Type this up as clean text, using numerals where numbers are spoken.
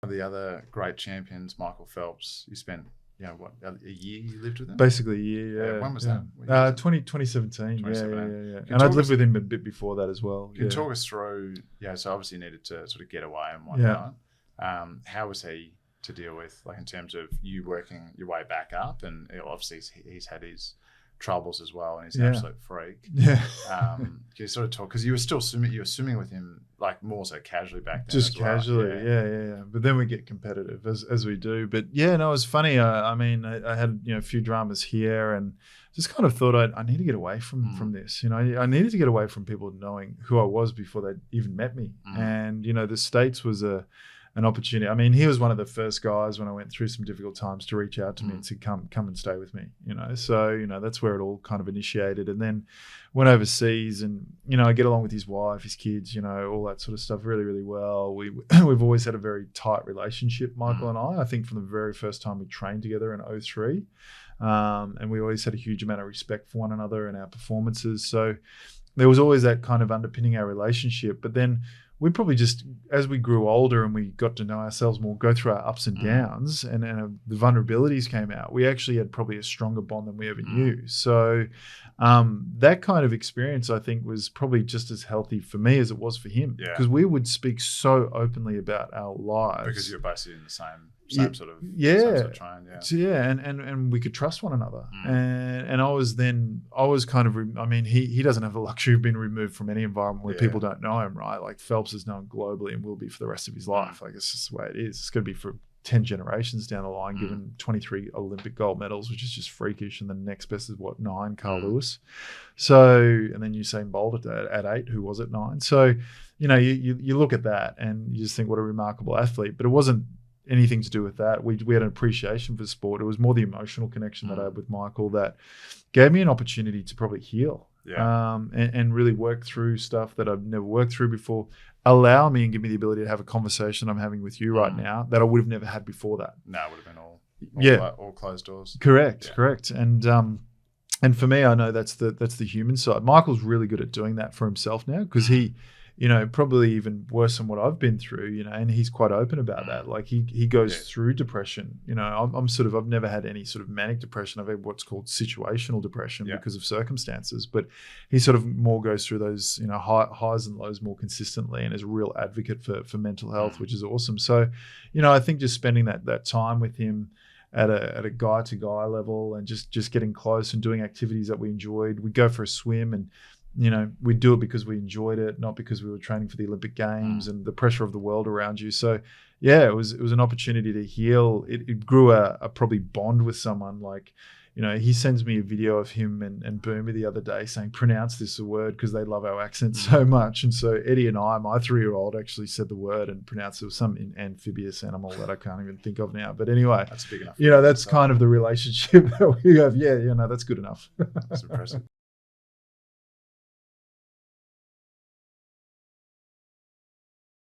of the other great champions, Michael Phelps. You spent, a year you lived with him? Basically a year, yeah. When was that? What year was it? 2017. 2017. Yeah. And I'd lived with him a bit before that as well. Can you talk us through, so obviously you needed to sort of get away and whatnot. How was he to deal with, like in terms of you working your way back up? And obviously he's had his troubles as well, and he's an absolute freak. Yeah. Can you sort of talk, because you were swimming with him like more so casually back then? Just casually, yeah. But then we get competitive as we do. But it was funny. I had a few dramas here, and just kind of thought I need to get away from this. I needed to get away from people knowing who I was before they even met me. And the States was an opportunity. I mean, he was one of the first guys when I went through some difficult times to reach out to me and to come and stay with me, So, that's where it all kind of initiated. And then went overseas, and, I get along with his wife, his kids, all that sort of stuff really, really well. We've always had a very tight relationship, Michael and I think from the very first time we trained together in 2003. And we always had a huge amount of respect for one another and our performances. So there was always that kind of underpinning our relationship. But then we probably just, as we grew older and we got to know ourselves more, go through our ups and downs, and the vulnerabilities came out, we actually had probably a stronger bond than we ever knew. So that kind of experience, I think, was probably just as healthy for me as it was for him, because we would speak so openly about our lives. Because you're basically in the same sort of train, and we could trust one another. And I was kind of, he doesn't have the luxury of being removed from any environment where people don't know him, right? Like Phelps is known globally and will be for the rest of his life. Like, it's just the way it is. It's going to be for 10 generations down the line, given 23 Olympic gold medals, which is just freakish. And the next best is 9, Carl Lewis. So, and then Usain Bolt at 8, who was at 9. So, you look at that and you just think, what a remarkable athlete. But it wasn't anything to do with that. We had an appreciation for sport. It was more the emotional connection that I had with Michael that gave me an opportunity to probably heal and really work through stuff that I've never worked through before. Allow me and give me the ability to have a conversation I'm having with you right now that I would have never had before that. No, it would have been all closed doors. Correct. And for me, I know that's the human side. Michael's really good at doing that for himself now, because he, probably even worse than what I've been through, and he's quite open about that. Like he goes through depression. I've never had any sort of manic depression. I've had what's called situational depression because of circumstances, but he sort of more goes through those, highs and lows more consistently, and is a real advocate for mental health, which is awesome. So, I think just spending that time with him at a guy to guy level, and just getting close and doing activities that we enjoyed. We'd go for a swim, and we'd do it because we enjoyed it, not because we were training for the Olympic Games and the pressure of the world around you. So, it was an opportunity to heal. It grew a probably bond with someone. Like, he sends me a video of him and Boomer the other day saying, pronounce this word, because they love our accent so much. And so Eddie and I, my 3-year-old, actually said the word and pronounced it. Was some amphibious animal that I can't even think of now. But anyway, that's big enough. That's kind of the relationship that we have. Yeah, that's good enough. That's impressive.